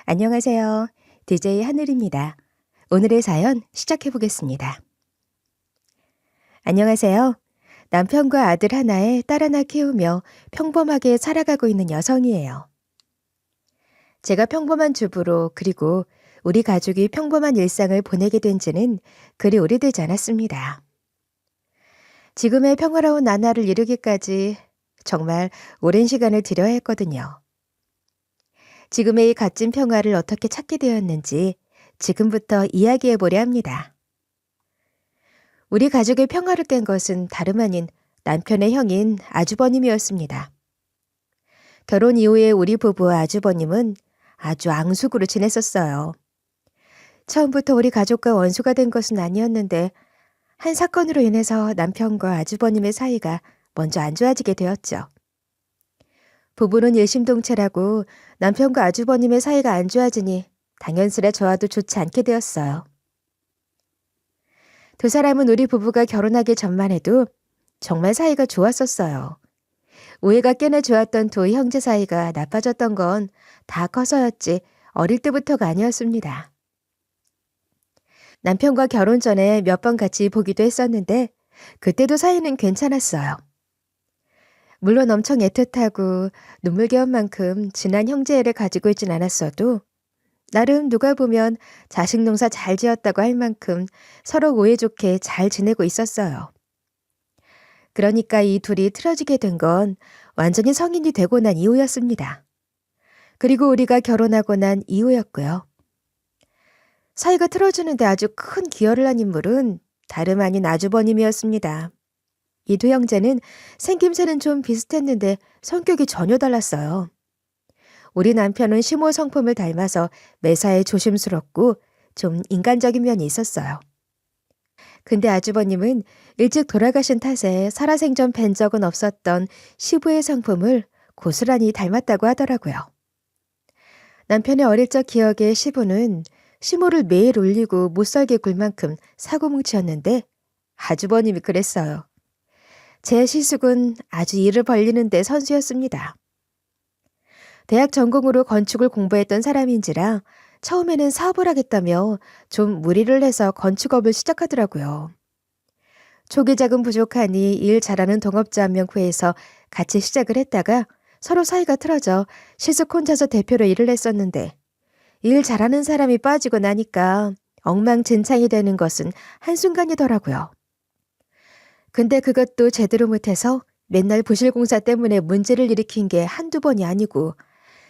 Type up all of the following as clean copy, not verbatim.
안녕하세요. DJ 하늘입니다. 오늘의 사연 시작해 보겠습니다. 안녕하세요. 남편과 아들 하나에 딸 하나 키우며 평범하게 살아가고 있는 여성이에요. 제가 평범한 주부로 그리고 우리 가족이 평범한 일상을 보내게 된 지는 그리 오래되지 않았습니다. 지금의 평화로운 나날을 이루기까지 정말 오랜 시간을 들여야 했거든요. 지금의 이 값진 평화를 어떻게 찾게 되었는지 지금부터 이야기해 보려 합니다. 우리 가족의 평화를 깬 것은 다름 아닌 남편의 형인 아주버님이었습니다. 결혼 이후에 우리 부부와 아주버님은 아주 앙숙으로 지냈었어요. 처음부터 우리 가족과 원수가 된 것은 아니었는데 한 사건으로 인해서 남편과 아주버님의 사이가 먼저 안 좋아지게 되었죠. 부부는 일심동체라고 남편과 아주버님의 사이가 안 좋아지니 당연스레 저와도 좋지 않게 되었어요. 두 사람은 우리 부부가 결혼하기 전만 해도 정말 사이가 좋았었어요. 우애가 꽤나 좋았던 두 형제 사이가 나빠졌던 건 다 커서였지 어릴 때부터가 아니었습니다. 남편과 결혼 전에 몇 번 같이 보기도 했었는데 그때도 사이는 괜찮았어요. 물론 엄청 애틋하고 눈물겨운 만큼 진한 형제애를 가지고 있진 않았어도 나름 누가 보면 자식 농사 잘 지었다고 할 만큼 서로 우애 좋게 잘 지내고 있었어요. 그러니까 이 둘이 틀어지게 된 건 완전히 성인이 되고 난 이후였습니다. 그리고 우리가 결혼하고 난 이후였고요. 사이가 틀어지는데 아주 큰 기여를 한 인물은 다름 아닌 아주버님이었습니다. 이 두 형제는 생김새는 좀 비슷했는데 성격이 전혀 달랐어요. 우리 남편은 시모 성품을 닮아서 매사에 조심스럽고 좀 인간적인 면이 있었어요. 근데 아주버님은 일찍 돌아가신 탓에 살아생전 뵌 적은 없었던 시부의 성품을 고스란히 닮았다고 하더라고요. 남편의 어릴 적 기억에 시부는 시모를 매일 울리고 못살게 굴 만큼 사고뭉치였는데 아주버님이 그랬어요. 제 시숙은 아주 일을 벌리는데 선수였습니다. 대학 전공으로 건축을 공부했던 사람인지라 처음에는 사업을 하겠다며 좀 무리를 해서 건축업을 시작하더라고요. 초기 자금 부족하니 일 잘하는 동업자 한 명 구해서 같이 시작을 했다가 서로 사이가 틀어져 시숙 혼자서 대표로 일을 했었는데 일 잘하는 사람이 빠지고 나니까 엉망진창이 되는 것은 한순간이더라고요. 근데 그것도 제대로 못해서 맨날 부실공사 때문에 문제를 일으킨 게 한두 번이 아니고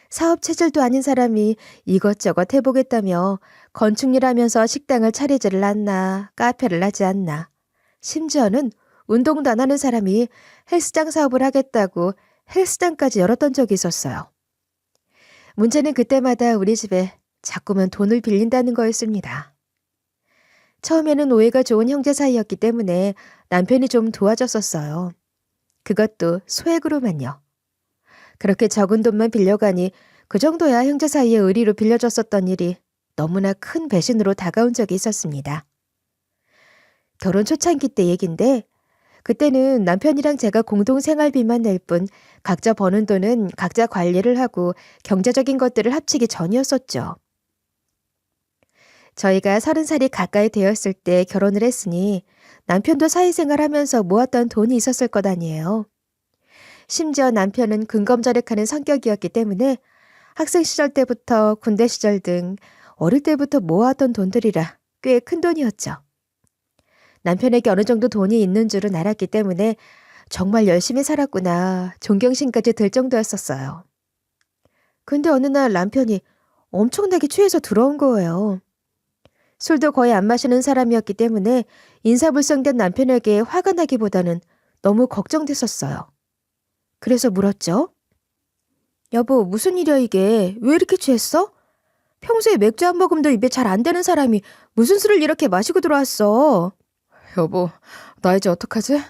사업 체질도 아닌 사람이 이것저것 해보겠다며 건축일 하면서 식당을 차리지를 않나 카페를 하지 않나 심지어는 운동도 안 하는 사람이 헬스장 사업을 하겠다고 헬스장까지 열었던 적이 있었어요. 문제는 그때마다 우리 집에 자꾸만 돈을 빌린다는 거였습니다. 처음에는 오해가 좋은 형제 사이였기 때문에 남편이 좀 도와줬었어요. 그것도 소액으로만요. 그렇게 적은 돈만 빌려가니 그 정도야 형제 사이에 의리로 빌려줬었던 일이 너무나 큰 배신으로 다가온 적이 있었습니다. 결혼 초창기 때 얘긴데 그때는 남편이랑 제가 공동 생활비만 낼 뿐 각자 버는 돈은 각자 관리를 하고 경제적인 것들을 합치기 전이었었죠. 저희가 30살이 가까이 되었을 때 결혼을 했으니 남편도 사회생활하면서 모았던 돈이 있었을 것 아니에요. 심지어 남편은 근검절약하는 성격이었기 때문에 학생 시절 때부터 군대 시절 등 어릴 때부터 모아왔던 돈들이라 꽤 큰 돈이었죠. 남편에게 어느 정도 돈이 있는 줄은 알았기 때문에 정말 열심히 살았구나 존경심까지 들 정도였었어요. 근데 어느 날 남편이 엄청나게 취해서 들어온 거예요. 술도 거의 안 마시는 사람이었기 때문에 인사불성된 남편에게 화가 나기보다는 너무 걱정됐었어요. 그래서 물었죠. 여보, 무슨 일이야 이게? 왜 이렇게 취했어? 평소에 맥주 한 모금도 입에 잘 안 되는 사람이 무슨 술을 이렇게 마시고 들어왔어? 여보, 나 이제 어떡하지?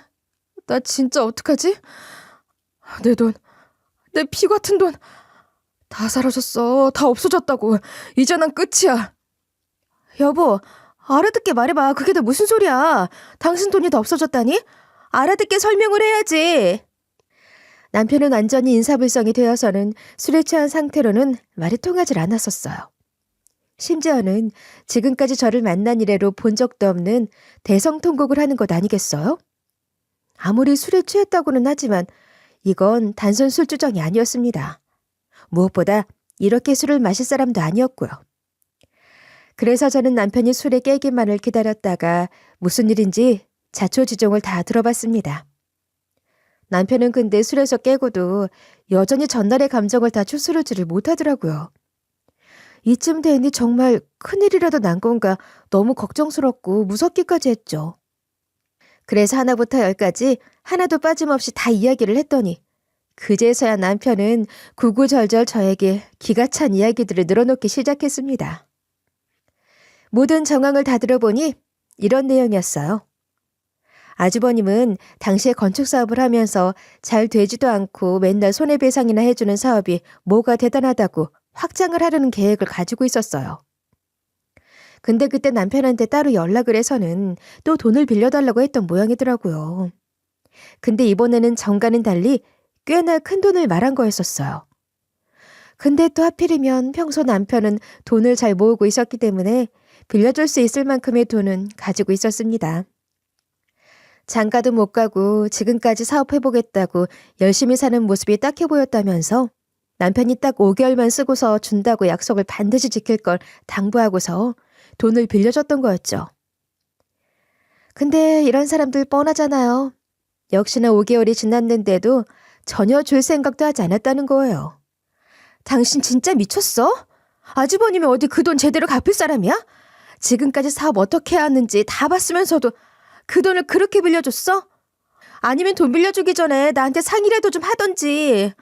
나 진짜 어떡하지? 내 돈, 내 피 같은 돈 다 사라졌어. 다 없어졌다고. 이제 난 끝이야. 여보, 알아듣게 말해봐. 그게 다 무슨 소리야? 당신 돈이 다 없어졌다니? 알아듣게 설명을 해야지. 남편은 완전히 인사불성이 되어서는 술에 취한 상태로는 말이 통하질 않았었어요. 심지어는 지금까지 저를 만난 이래로 본 적도 없는 대성통곡을 하는 것 아니겠어요? 아무리 술에 취했다고는 하지만 이건 단순 술주정이 아니었습니다. 무엇보다 이렇게 술을 마실 사람도 아니었고요. 그래서 저는 남편이 술에 깨기만을 기다렸다가 무슨 일인지 자초지종을 다 들어봤습니다. 남편은 근데 술에서 깨고도 여전히 전날의 감정을 다 추스르지를 못하더라고요. 이쯤 되니 정말 큰일이라도 난 건가 너무 걱정스럽고 무섭기까지 했죠. 그래서 하나부터 열까지 하나도 빠짐없이 다 이야기를 했더니 그제서야 남편은 구구절절 저에게 기가 찬 이야기들을 늘어놓기 시작했습니다. 모든 정황을 다 들어보니 이런 내용이었어요. 아주버님은 당시에 건축 사업을 하면서 잘 되지도 않고 맨날 손해배상이나 해주는 사업이 뭐가 대단하다고 확장을 하려는 계획을 가지고 있었어요. 근데 그때 남편한테 따로 연락을 해서는 또 돈을 빌려달라고 했던 모양이더라고요. 근데 이번에는 전과는 달리 꽤나 큰 돈을 말한 거였었어요. 근데 또 하필이면 평소 남편은 돈을 잘 모으고 있었기 때문에 빌려줄 수 있을 만큼의 돈은 가지고 있었습니다. 장가도 못 가고 지금까지 사업해보겠다고 열심히 사는 모습이 딱해 보였다면서 남편이 딱 5개월만 쓰고서 준다고 약속을 반드시 지킬 걸 당부하고서 돈을 빌려줬던 거였죠. 근데 이런 사람들 뻔하잖아요. 역시나 5개월이 지났는데도 전혀 줄 생각도 하지 않았다는 거예요. 당신 진짜 미쳤어? 아주버님이 어디 그 돈 제대로 갚을 사람이야? 지금까지 사업 어떻게 해왔는지 다 봤으면서도 그 돈을 그렇게 빌려줬어? 아니면 돈 빌려주기 전에 나한테 상의라도 좀 하던지.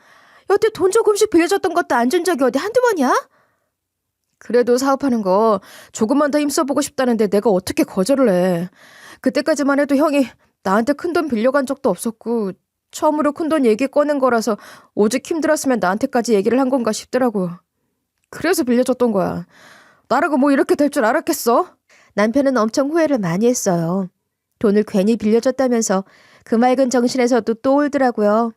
여태 돈 조금씩 빌려줬던 것도 안 준 적이 어디 한두 번이야? 그래도 사업하는 거 조금만 더 힘써보고 싶다는데 내가 어떻게 거절을 해. 그때까지만 해도 형이 나한테 큰돈 빌려간 적도 없었고 처음으로 큰돈 얘기 꺼낸 거라서 오직 힘들었으면 나한테까지 얘기를 한 건가 싶더라고. 그래서 빌려줬던 거야. 나라고 뭐 이렇게 될 줄 알았겠어? 남편은 엄청 후회를 많이 했어요. 돈을 괜히 빌려줬다면서 그 맑은 정신에서도 또 울더라고요.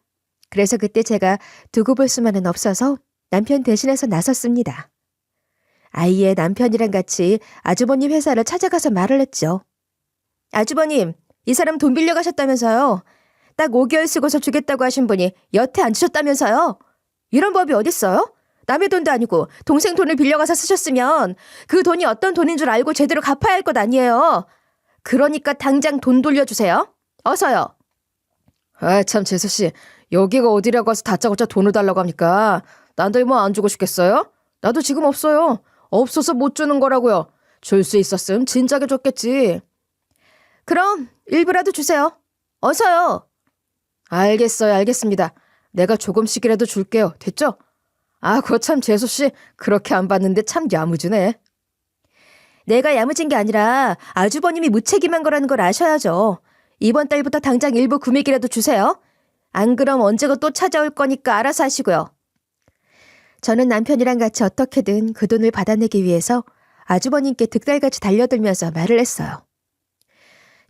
그래서 그때 제가 두고 볼 수만은 없어서 남편 대신해서 나섰습니다. 아이의 남편이랑 같이 아주버님 회사를 찾아가서 말을 했죠. 아주버님, 이 사람 돈 빌려가셨다면서요. 딱 5개월 쓰고서 주겠다고 하신 분이 여태 안 주셨다면서요. 이런 법이 어딨어요? 남의 돈도 아니고 동생 돈을 빌려가서 쓰셨으면 그 돈이 어떤 돈인 줄 알고 제대로 갚아야 할 것 아니에요. 그러니까 당장 돈 돌려주세요. 어서요. 아, 참 재수씨. 여기가 어디라고 해서 다짜고짜 돈을 달라고 합니까? 난들 뭐 안 주고 싶겠어요? 나도 지금 없어요. 없어서 못 주는 거라고요. 줄 수 있었음 진작에 줬겠지. 그럼 일부라도 주세요. 어서요. 알겠어요. 알겠습니다. 내가 조금씩이라도 줄게요. 됐죠? 아, 그거 참 재수씨. 그렇게 안 받는데 참 야무지네. 내가 야무진 게 아니라 아주버님이 무책임한 거라는 걸 아셔야죠. 이번 달부터 당장 일부 금액이라도 주세요. 안 그럼 언제가 또 찾아올 거니까 알아서 하시고요. 저는 남편이랑 같이 어떻게든 그 돈을 받아내기 위해서 아주버님께 득달같이 달려들면서 말을 했어요.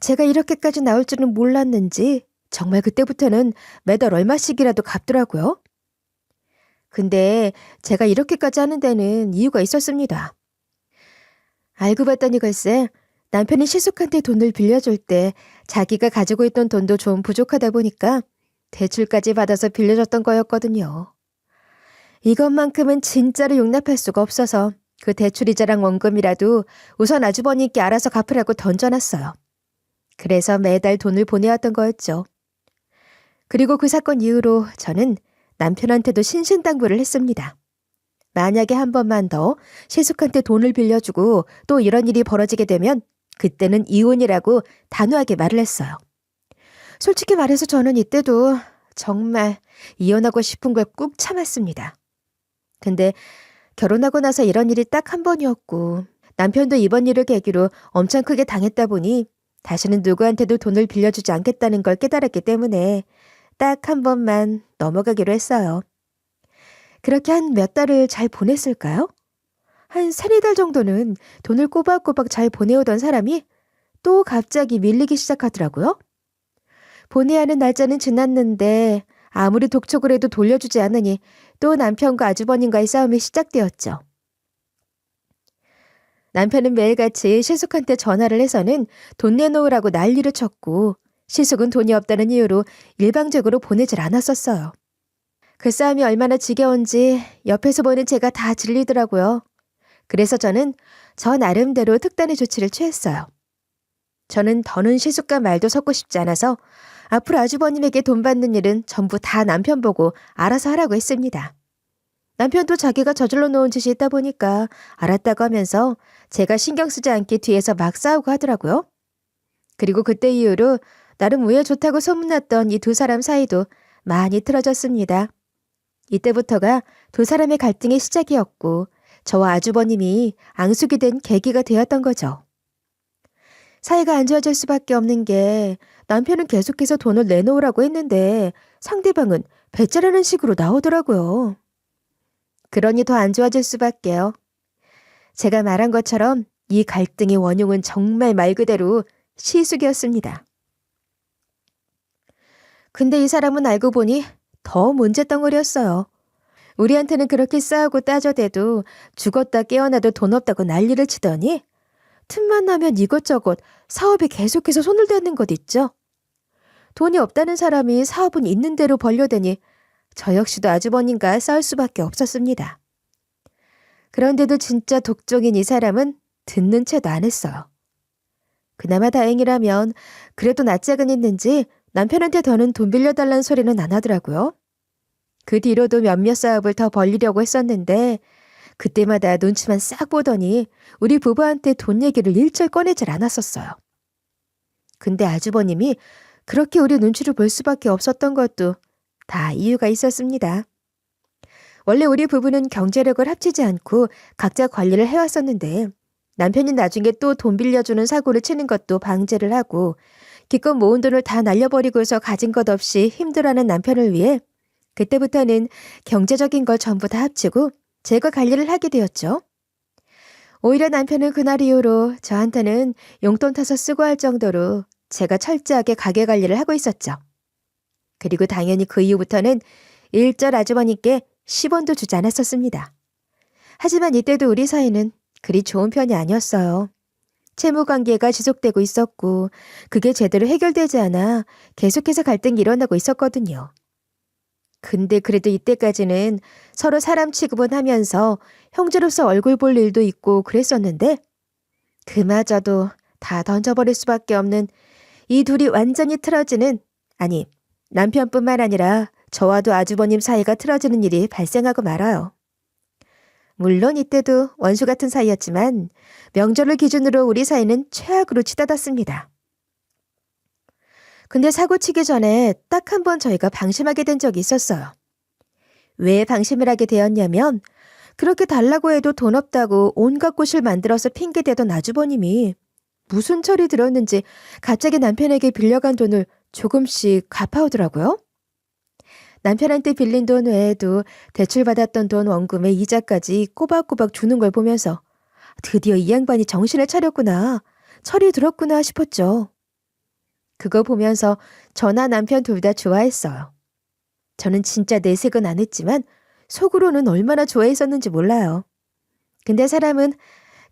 제가 이렇게까지 나올 줄은 몰랐는지 정말 그때부터는 매달 얼마씩이라도 갚더라고요. 근데 제가 이렇게까지 하는 데는 이유가 있었습니다. 알고 봤더니 글쎄 남편이 시숙한테 돈을 빌려줄 때 자기가 가지고 있던 돈도 좀 부족하다 보니까 대출까지 받아서 빌려줬던 거였거든요. 이것만큼은 진짜로 용납할 수가 없어서 그 대출이자랑 원금이라도 우선 아주버님께 알아서 갚으라고 던져놨어요. 그래서 매달 돈을 보내왔던 거였죠. 그리고 그 사건 이후로 저는 남편한테도 신신당부를 했습니다. 만약에 한 번만 더 시숙한테 돈을 빌려주고 또 이런 일이 벌어지게 되면 그때는 이혼이라고 단호하게 말을 했어요. 솔직히 말해서 저는 이때도 정말 이혼하고 싶은 걸 꾹 참았습니다. 근데 결혼하고 나서 이런 일이 딱 한 번이었고 남편도 이번 일을 계기로 엄청 크게 당했다 보니 다시는 누구한테도 돈을 빌려주지 않겠다는 걸 깨달았기 때문에 딱 한 번만 넘어가기로 했어요. 그렇게 한 몇 달을 잘 보냈을까요? 한 3-4달 정도는 돈을 꼬박꼬박 잘 보내오던 사람이 또 갑자기 밀리기 시작하더라고요. 보내야 하는 날짜는 지났는데 아무리 독촉을 해도 돌려주지 않으니 또 남편과 아주버님과의 싸움이 시작되었죠. 남편은 매일같이 시숙한테 전화를 해서는 돈 내놓으라고 난리를 쳤고 시숙은 돈이 없다는 이유로 일방적으로 보내질 않았었어요. 그 싸움이 얼마나 지겨운지 옆에서 보는 제가 다 질리더라고요. 그래서 저는 저 나름대로 특단의 조치를 취했어요. 저는 더는 시숙과 말도 섞고 싶지 않아서 앞으로 아주버님에게 돈 받는 일은 전부 다 남편 보고 알아서 하라고 했습니다. 남편도 자기가 저질러 놓은 짓이 있다 보니까 알았다고 하면서 제가 신경 쓰지 않게 뒤에서 막 싸우고 하더라고요. 그리고 그때 이후로 나름 우애 좋다고 소문났던 이 두 사람 사이도 많이 틀어졌습니다. 이때부터가 두 사람의 갈등의 시작이었고 저와 아주버님이 앙숙이 된 계기가 되었던 거죠. 사이가 안 좋아질 수밖에 없는 게 남편은 계속해서 돈을 내놓으라고 했는데 상대방은 배째라는 식으로 나오더라고요. 그러니 더 안 좋아질 수밖에요. 제가 말한 것처럼 이 갈등의 원흉은 정말 말 그대로 시숙이었습니다. 근데 이 사람은 알고 보니 더 문제덩어리였어요. 우리한테는 그렇게 싸우고 따져대도 죽었다 깨어나도 돈 없다고 난리를 치더니 틈만 나면 이것저것 사업에 계속해서 손을 대는 것 있죠. 돈이 없다는 사람이 사업은 있는 대로 벌려대니 저 역시도 아주버님과 싸울 수밖에 없었습니다. 그런데도 진짜 독종인 이 사람은 듣는 채도 안 했어요. 그나마 다행이라면 그래도 낯짝은 있는지 남편한테 더는 돈 빌려달라는 소리는 안 하더라고요. 그 뒤로도 몇몇 사업을 더 벌리려고 했었는데 그때마다 눈치만 싹 보더니 우리 부부한테 돈 얘기를 일절 꺼내질 않았었어요. 근데 아주버님이 그렇게 우리 눈치를 볼 수밖에 없었던 것도 다 이유가 있었습니다. 원래 우리 부부는 경제력을 합치지 않고 각자 관리를 해왔었는데 남편이 나중에 또 돈 빌려주는 사고를 치는 것도 방제를 하고 기껏 모은 돈을 다 날려버리고서 가진 것 없이 힘들어하는 남편을 위해 그때부터는 경제적인 걸 전부 다 합치고 제가 관리를 하게 되었죠. 오히려 남편은 그날 이후로 저한테는 용돈 타서 쓰고 할 정도로 제가 철저하게 가게 관리를 하고 있었죠. 그리고 당연히 그 이후부터는 일절 아주머니께 10원도 주지 않았었습니다. 하지만 이때도 우리 사이는 그리 좋은 편이 아니었어요. 채무관계가 지속되고 있었고 그게 제대로 해결되지 않아 계속해서 갈등이 일어나고 있었거든요. 근데 그래도 이때까지는 서로 사람 취급은 하면서 형제로서 얼굴 볼 일도 있고 그랬었는데 그마저도 다 던져버릴 수밖에 없는 이 둘이 완전히 틀어지는, 아니 남편뿐만 아니라 저와도 아주버님 사이가 틀어지는 일이 발생하고 말아요. 물론 이때도 원수 같은 사이였지만 명절을 기준으로 우리 사이는 최악으로 치닫았습니다. 근데 사고 치기 전에 딱 한 번 저희가 방심하게 된 적이 있었어요. 왜 방심을 하게 되었냐면 그렇게 달라고 해도 돈 없다고 온갖 곳을 만들어서 핑계대던 아주버님이 무슨 철이 들었는지 갑자기 남편에게 빌려간 돈을 조금씩 갚아오더라고요. 남편한테 빌린 돈 외에도 대출받았던 돈 원금에 이자까지 꼬박꼬박 주는 걸 보면서 드디어 이 양반이 정신을 차렸구나, 철이 들었구나 싶었죠. 그거 보면서 저나 남편 둘 다 좋아했어요. 저는 진짜 내색은 안 했지만 속으로는 얼마나 좋아했었는지 몰라요. 근데 사람은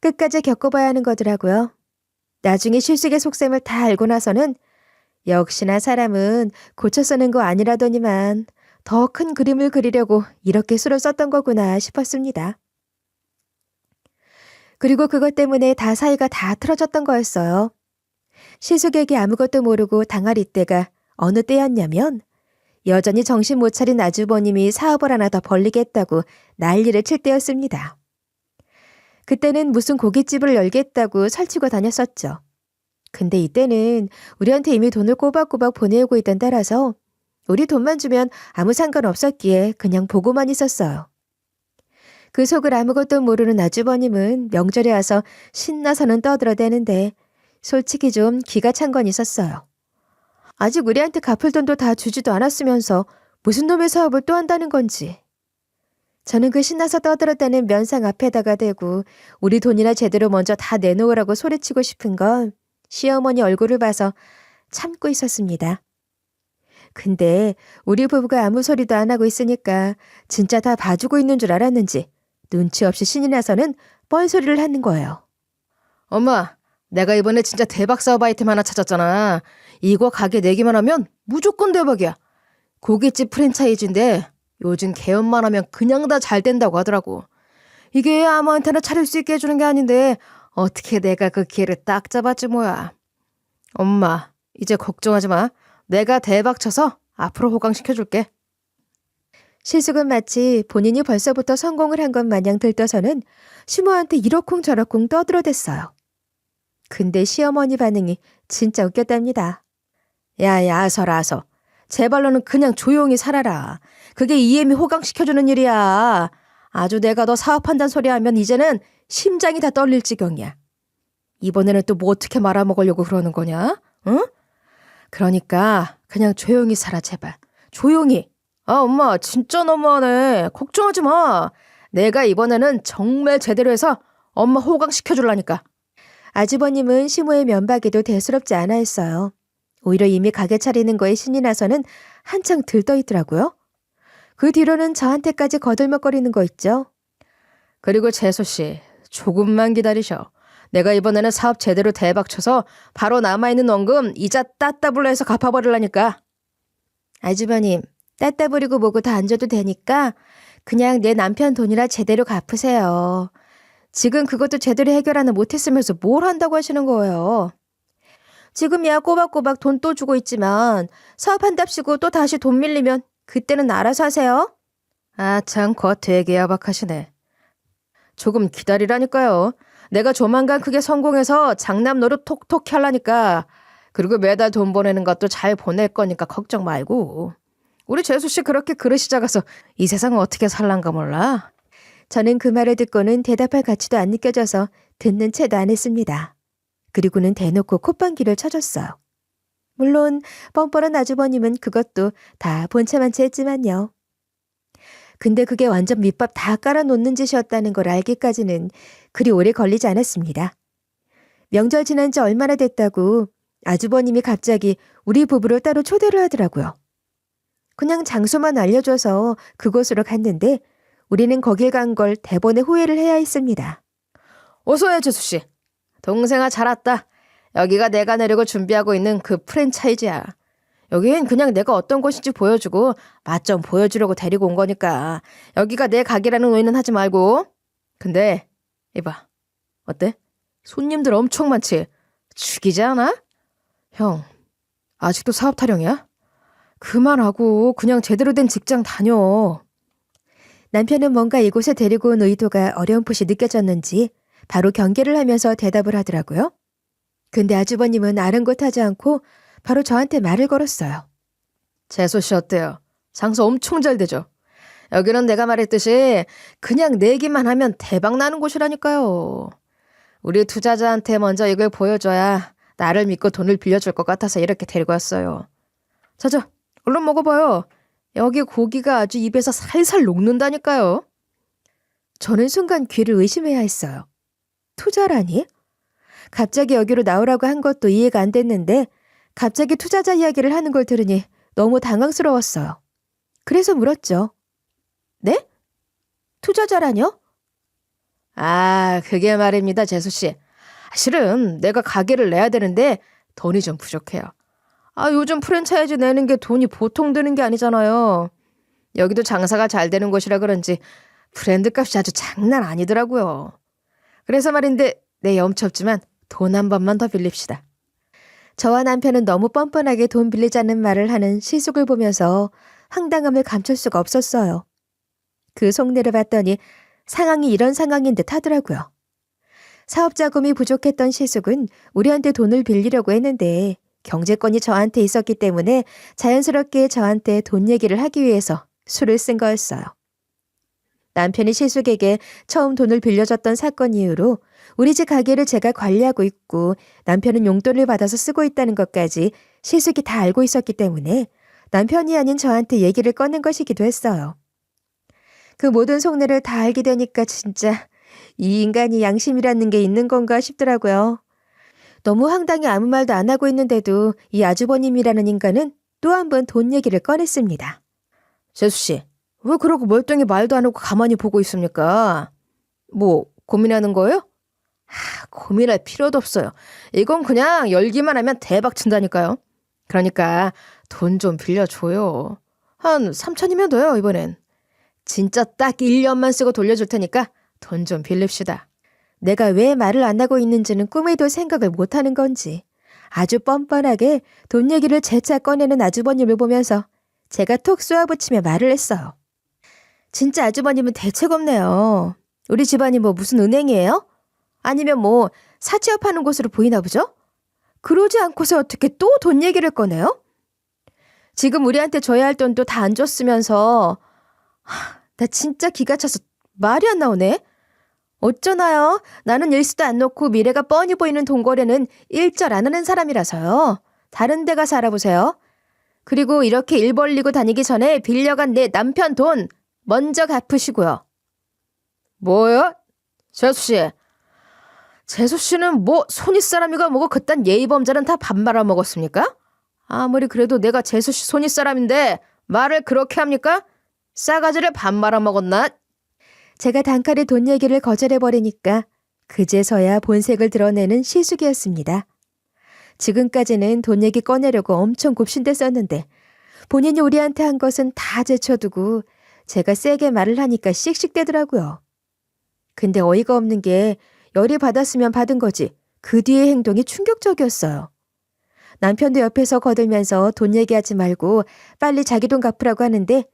끝까지 겪어봐야 하는 거더라고요. 나중에 실속의 속셈을 다 알고 나서는 역시나 사람은 고쳐 쓰는 거 아니라더니만 더 큰 그림을 그리려고 이렇게 수를 썼던 거구나 싶었습니다. 그리고 그것 때문에 다 사이가 다 틀어졌던 거였어요. 시숙에게 아무것도 모르고 당할 이때가 어느 때였냐면 여전히 정신 못 차린 아주버님이 사업을 하나 더 벌리겠다고 난리를 칠 때였습니다. 그때는 무슨 고깃집을 열겠다고 설치고 다녔었죠. 근데 이때는 우리한테 이미 돈을 꼬박꼬박 보내오고 있던 때라서 우리 돈만 주면 아무 상관없었기에 그냥 보고만 있었어요. 그 속을 아무것도 모르는 아주버님은 명절에 와서 신나서는 떠들어대는데 솔직히 좀 기가 찬 건 있었어요. 아직 우리한테 갚을 돈도 다 주지도 않았으면서 무슨 놈의 사업을 또 한다는 건지. 저는 그 신나서 떠들어대는 면상 앞에다가 대고 우리 돈이나 제대로 먼저 다 내놓으라고 소리치고 싶은 건 시어머니 얼굴을 봐서 참고 있었습니다. 근데 우리 부부가 아무 소리도 안 하고 있으니까 진짜 다 봐주고 있는 줄 알았는지 눈치 없이 신이 나서는 뻘소리를 하는 거예요. 엄마, 내가 이번에 진짜 대박 사업 아이템 하나 찾았잖아. 이거 가게 내기만 하면 무조건 대박이야. 고깃집 프랜차이즈인데 요즘 개업만 하면 그냥 다 잘 된다고 하더라고. 이게 아무한테나 차릴 수 있게 해주는 게 아닌데 어떻게 내가 그 기회를 딱 잡았지 뭐야. 엄마, 이제 걱정하지 마. 내가 대박 쳐서 앞으로 호강시켜줄게. 실숙은 마치 본인이 벌써부터 성공을 한 것 마냥 들떠서는 시모한테 이러쿵저러쿵 떠들어댔어요. 근데 시어머니 반응이 진짜 웃겼답니다. 야, 아서라서. 제발로는 그냥 조용히 살아라. 그게 이엠이 호강시켜주는 일이야. 아주 내가 너 사업한다는 소리 하면 이제는 심장이 다 떨릴 지경이야. 이번에는 또 뭐 어떻게 말아먹으려고 그러는 거냐? 응? 그러니까 그냥 조용히 살아, 제발. 조용히. 아, 엄마 진짜 너무하네. 걱정하지 마. 내가 이번에는 정말 제대로 해서 엄마 호강시켜줄라니까. 아주버님은 시모의 면박에도 대수롭지 않아 했어요. 오히려 이미 가게 차리는 거에 신이 나서는 한창 들떠있더라고요. 그 뒤로는 저한테까지 거들먹거리는 거 있죠. 그리고 재수씨, 조금만 기다리셔. 내가 이번에는 사업 제대로 대박 쳐서 바로 남아있는 원금 이자 따따블로 해서 갚아버리려니까. 아주버님, 따따 부리고 뭐고 다 안 줘도 되니까 그냥 내 남편 돈이라 제대로 갚으세요. 지금 그것도 제대로 해결하는 못했으면서 뭘 한다고 하시는 거예요. 지금이야 꼬박꼬박 돈 또 주고 있지만 사업한답시고 또 다시 돈 밀리면 그때는 알아서 하세요. 아, 참, 거 되게 야박하시네. 조금 기다리라니까요. 내가 조만간 크게 성공해서 장남 노릇 톡톡히 하려니까. 그리고 매달 돈 보내는 것도 잘 보낼 거니까 걱정 말고. 우리 재수씨 그렇게 그릇이 작아서 이 세상은 어떻게 살란가 몰라. 저는 그 말을 듣고는 대답할 가치도 안 느껴져서 듣는 채도 안 했습니다. 그리고는 대놓고 콧방귀를 쳐줬어요. 물론 뻔뻔한 아주버님은 그것도 다 본체만 채 했지만요. 근데 그게 완전 밑밥 다 깔아놓는 짓이었다는 걸 알기까지는 그리 오래 걸리지 않았습니다. 명절 지난 지 얼마나 됐다고 아주버님이 갑자기 우리 부부를 따로 초대를 하더라고요. 그냥 장소만 알려줘서 그곳으로 갔는데 우리는 거길 간 걸 대번에 후회를 해야 했습니다. 어서해, 재수씨. 동생아, 잘 왔다. 여기가 내가 내려고 준비하고 있는 그 프랜차이즈야. 여긴 그냥 내가 어떤 곳인지 보여주고 맛 좀 보여주려고 데리고 온 거니까 여기가 내 가게라는 오해는 하지 말고. 근데 이봐, 어때? 손님들 엄청 많지? 죽이지 않아? 형, 아직도 사업 타령이야? 그만하고 그냥 제대로 된 직장 다녀. 남편은 뭔가 이곳에 데리고 온 의도가 어렴풋이 느껴졌는지 바로 경계를 하면서 대답을 하더라고요. 근데 아주버님은 아랑곳하지 않고 바로 저한테 말을 걸었어요. 재수씨 어때요? 장사 엄청 잘 되죠? 여기는 내가 말했듯이 그냥 내기만 하면 대박 나는 곳이라니까요. 우리 투자자한테 먼저 이걸 보여줘야 나를 믿고 돈을 빌려줄 것 같아서 이렇게 데리고 왔어요. 자자, 얼른 먹어봐요. 여기 고기가 아주 입에서 살살 녹는다니까요. 저는 순간 귀를 의심해야 했어요. 투자라니? 갑자기 여기로 나오라고 한 것도 이해가 안 됐는데 갑자기 투자자 이야기를 하는 걸 들으니 너무 당황스러웠어요. 그래서 물었죠. 네? 투자자라뇨? 아, 그게 말입니다, 재수씨. 실은 내가 가게를 내야 되는데 돈이 좀 부족해요. 아, 요즘 프랜차이즈 내는 게 돈이 보통 드는 게 아니잖아요. 여기도 장사가 잘 되는 곳이라 그런지 브랜드 값이 아주 장난 아니더라고요. 그래서 말인데 내 염치 없지만 돈 한 번만 더 빌립시다. 저와 남편은 너무 뻔뻔하게 돈 빌리자는 말을 하는 시숙을 보면서 황당함을 감출 수가 없었어요. 그 속내를 봤더니 상황이 이런 상황인 듯 하더라고요. 사업 자금이 부족했던 시숙은 우리한테 돈을 빌리려고 했는데 경제권이 저한테 있었기 때문에 자연스럽게 저한테 돈 얘기를 하기 위해서 술을 쓴 거였어요. 남편이 시숙에게 처음 돈을 빌려줬던 사건 이후로 우리 집 가게를 제가 관리하고 있고 남편은 용돈을 받아서 쓰고 있다는 것까지 시숙이 다 알고 있었기 때문에 남편이 아닌 저한테 얘기를 꺼낸 것이기도 했어요. 그 모든 속내를 다 알게 되니까 진짜 이 인간이 양심이라는 게 있는 건가 싶더라고요. 너무 황당히 아무 말도 안 하고 있는데도 이 아주버님이라는 인간은 또 한 번 돈 얘기를 꺼냈습니다. 재수씨, 왜 그러고 멀쩡히 말도 안 하고 가만히 보고 있습니까? 뭐 고민하는 거예요? 고민할 필요도 없어요. 이건 그냥 열기만 하면 대박 친다니까요. 그러니까 돈 좀 빌려줘요. 한 3천이면 돼요, 이번엔. 진짜 딱 1년만 쓰고 돌려줄 테니까 돈 좀 빌립시다. 내가 왜 말을 안 하고 있는지는 꿈에도 생각을 못하는 건지 아주 뻔뻔하게 돈 얘기를 재차 꺼내는 아주버님을 보면서 제가 톡 쏘아붙이며 말을 했어요. 진짜 아주버님은 대책 없네요. 우리 집안이 뭐 무슨 은행이에요? 아니면 뭐 사채업하는 곳으로 보이나 보죠? 그러지 않고서 어떻게 또 돈 얘기를 꺼내요? 지금 우리한테 줘야 할 돈도 다 안 줬으면서 나 진짜 기가 차서 말이 안 나오네. 어쩌나요? 나는 일수도 안 놓고 미래가 뻔히 보이는 돈거래는 일절 안 하는 사람이라서요. 다른 데 가서 알아보세요. 그리고 이렇게 일 벌리고 다니기 전에 빌려간 내 남편 돈 먼저 갚으시고요. 뭐요? 재수씨. 재수씨는 뭐 손윗사람이가 뭐고 그딴 예의범절은 다 밥 말아먹었습니까? 아무리 그래도 내가 재수씨 손윗사람인데 말을 그렇게 합니까? 싸가지를 밥 말아먹었나? 제가 단칼에 돈 얘기를 거절해버리니까 그제서야 본색을 드러내는 시숙이었습니다. 지금까지는 돈 얘기 꺼내려고 엄청 굽신댔었는데 본인이 우리한테 한 것은 다 제쳐두고 제가 세게 말을 하니까 씩씩대더라고요. 근데 어이가 없는 게 열이 받았으면 받은 거지 그 뒤의 행동이 충격적이었어요. 남편도 옆에서 거들면서 돈 얘기하지 말고 빨리 자기 돈 갚으라고 하는데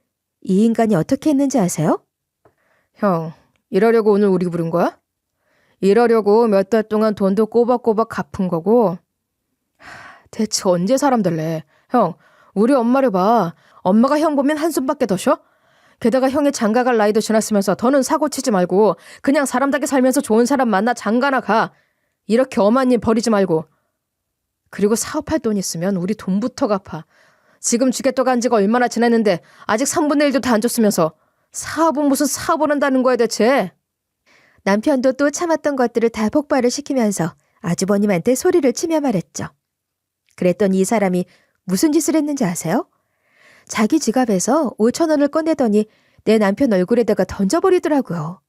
이 인간이 어떻게 했는지 아세요? 형, 이러려고 오늘 우리 부른 거야? 이러려고 몇 달 동안 돈도 꼬박꼬박 갚은 거고. 대체 언제 사람 될래? 형, 우리 엄마를 봐. 엄마가 형 보면 한숨밖에 더 쉬어? 게다가 형이 장가갈 나이도 지났으면서 더는 사고 치지 말고 그냥 사람답게 살면서 좋은 사람 만나 장가나 가. 이렇게 엄한 일 버리지 말고. 그리고 사업할 돈 있으면 우리 돈부터 갚아. 지금 주겠다고 한 지가 얼마나 지났는데 아직 3분의 1도 다 안 줬으면서 사업은 무슨 사업을 한다는 거야 대체. 남편도 또 참았던 것들을 다 폭발을 시키면서 아주버님한테 소리를 치며 말했죠. 그랬더니 이 사람이 무슨 짓을 했는지 아세요? 자기 지갑에서 5천 원을 꺼내더니 내 남편 얼굴에다가 던져버리더라고요.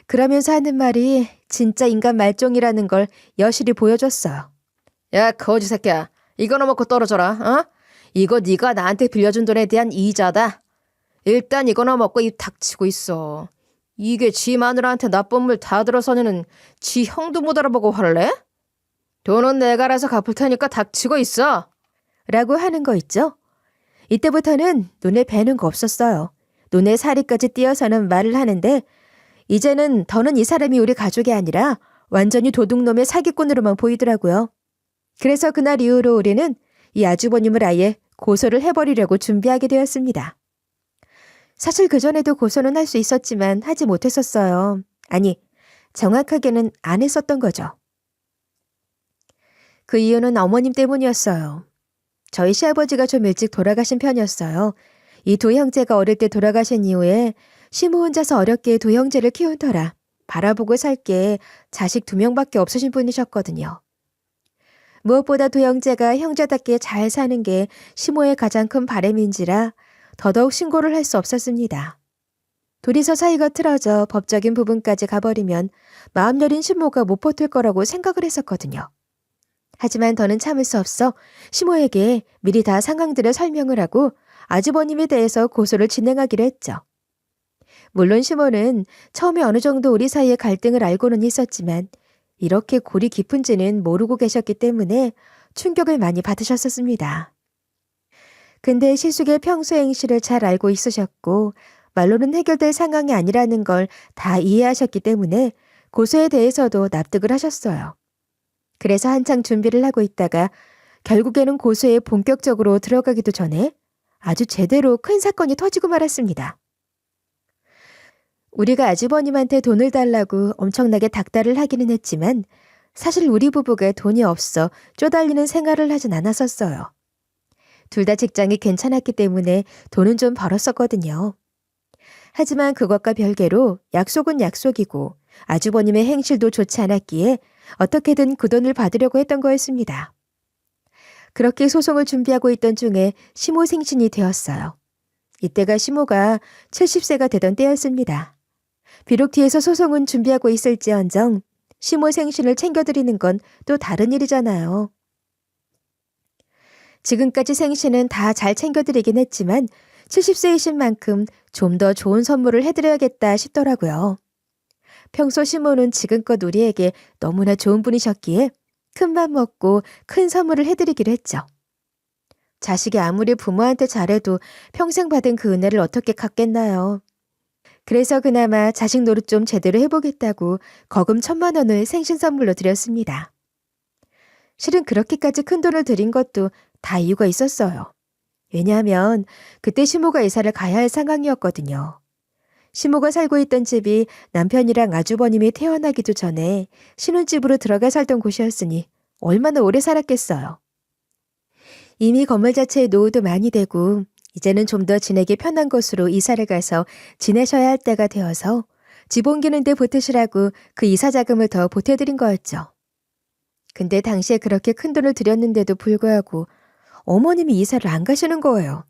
그러면서 하는 말이 진짜 인간 말종이라는 걸 여실히 보여줬어요. 야 거지 새끼야. 이거나 먹고 떨어져라. 어? 이거 네가 나한테 빌려준 돈에 대한 이자다. 일단 이거나 먹고 입 닥치고 있어. 이게 지 마누라한테 나쁜 물 다 들어서는 지 형도 못 알아보고 화를 내? 돈은 내가 알아서 갚을 테니까 닥치고 있어. 라고 하는 거 있죠? 이때부터는 눈에 뵈는 거 없었어요. 눈에 살이까지 띄어서는 말을 하는데 이제는 더는 이 사람이 우리 가족이 아니라 완전히 도둑놈의 사기꾼으로만 보이더라고요. 그래서 그날 이후로 우리는 이 아주버님을 아예 고소를 해버리려고 준비하게 되었습니다. 사실 그전에도 고소는 할 수 있었지만 하지 못했었어요. 아니, 정확하게는 안 했었던 거죠. 그 이유는 어머님 때문이었어요. 저희 시아버지가 좀 일찍 돌아가신 편이었어요. 이 두 형제가 어릴 때 돌아가신 이후에 시모 혼자서 어렵게 두 형제를 키운 터라 바라보고 살게 자식 2명밖에 없으신 분이셨거든요. 무엇보다 두 형제가 형제답게 잘 사는 게 시모의 가장 큰 바람인지라 더더욱 신고를 할 수 없었습니다. 둘이서 사이가 틀어져 법적인 부분까지 가버리면 마음 여린 시모가 못 버틸 거라고 생각을 했었거든요. 하지만 더는 참을 수 없어 시모에게 미리 다 상황들을 설명을 하고 아주버님에 대해서 고소를 진행하기로 했죠. 물론 시모는 처음에 어느 정도 우리 사이의 갈등을 알고는 있었지만 이렇게 골이 깊은지는 모르고 계셨기 때문에 충격을 많이 받으셨었습니다. 근데 시숙의 평소 행실을 잘 알고 있으셨고 말로는 해결될 상황이 아니라는 걸 다 이해하셨기 때문에 고소에 대해서도 납득을 하셨어요. 그래서 한창 준비를 하고 있다가 결국에는 고소에 본격적으로 들어가기도 전에 아주 제대로 큰 사건이 터지고 말았습니다. 우리가 아주버님한테 돈을 달라고 엄청나게 닥달을 하기는 했지만 사실 우리 부부가 돈이 없어 쪼달리는 생활을 하진 않았었어요. 둘 다 직장이 괜찮았기 때문에 돈은 좀 벌었었거든요. 하지만 그것과 별개로 약속은 약속이고 아주버님의 행실도 좋지 않았기에 어떻게든 그 돈을 받으려고 했던 거였습니다. 그렇게 소송을 준비하고 있던 중에 시모 생신이 되었어요. 이때가 시모가 70세가 되던 때였습니다. 비록 뒤에서 소송은 준비하고 있을지언정 시모 생신을 챙겨드리는 건 또 다른 일이잖아요. 지금까지 생신은 다 잘 챙겨드리긴 했지만 70세이신 만큼 좀 더 좋은 선물을 해드려야겠다 싶더라고요. 평소 시모는 지금껏 우리에게 너무나 좋은 분이셨기에 큰맘 먹고 큰 선물을 해드리기로 했죠. 자식이 아무리 부모한테 잘해도 평생 받은 그 은혜를 어떻게 갚겠나요? 그래서 그나마 자식 노릇 좀 제대로 해보겠다고 거금 1,000만 원을 생신 선물로 드렸습니다. 실은 그렇게까지 큰 돈을 들인 것도 다 이유가 있었어요. 왜냐하면 그때 시모가 이사를 가야 할 상황이었거든요. 시모가 살고 있던 집이 남편이랑 아주버님이 태어나기도 전에 신혼집으로 들어가 살던 곳이었으니 얼마나 오래 살았겠어요. 이미 건물 자체에 노후도 많이 되고 이제는 좀 더 지내기 편한 곳으로 이사를 가서 지내셔야 할 때가 되어서 집 옮기는 데 보태시라고 그 이사 자금을 더 보태드린 거였죠. 근데 당시에 그렇게 큰 돈을 들였는데도 불구하고 어머님이 이사를 안 가시는 거예요.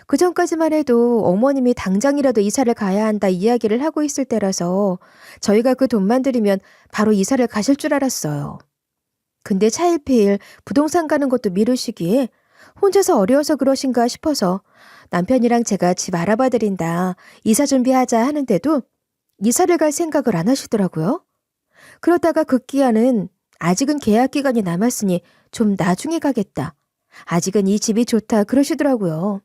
그 전까지만 해도 어머님이 당장이라도 이사를 가야 한다 이야기를 하고 있을 때라서 저희가 그 돈만 들이면 바로 이사를 가실 줄 알았어요. 근데 차일피일 부동산 가는 것도 미루시기에 혼자서 어려워서 그러신가 싶어서 남편이랑 제가 집 알아봐 드린다, 이사 준비하자 하는데도 이사를 갈 생각을 안 하시더라고요. 그러다가 급기야는 아직은 계약 기간이 남았으니 좀 나중에 가겠다. 아직은 이 집이 좋다 그러시더라고요.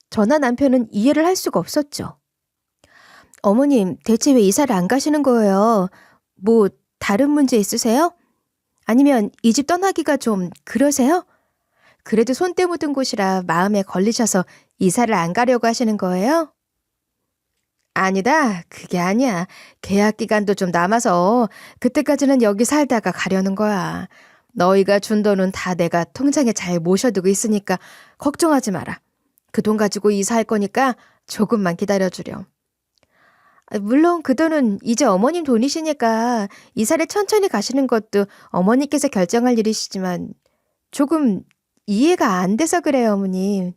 저나 남편은 이해를 할 수가 없었죠. 어머님, 대체 왜 이사를 안 가시는 거예요? 뭐 다른 문제 있으세요? 아니면 이 집 떠나기가 좀 그러세요? 그래도 손때 묻은 곳이라 마음에 걸리셔서 이사를 안 가려고 하시는 거예요? 아니다. 그게 아니야. 계약 기간도 좀 남아서 그때까지는 여기 살다가 가려는 거야. 너희가 준 돈은 다 내가 통장에 잘 모셔두고 있으니까 걱정하지 마라. 그 돈 가지고 이사할 거니까 조금만 기다려주렴. 물론 그 돈은 이제 어머님 돈이시니까 이사를 천천히 가시는 것도 어머니께서 결정할 일이시지만 조금 이해가 안 돼서 그래요, 어머님.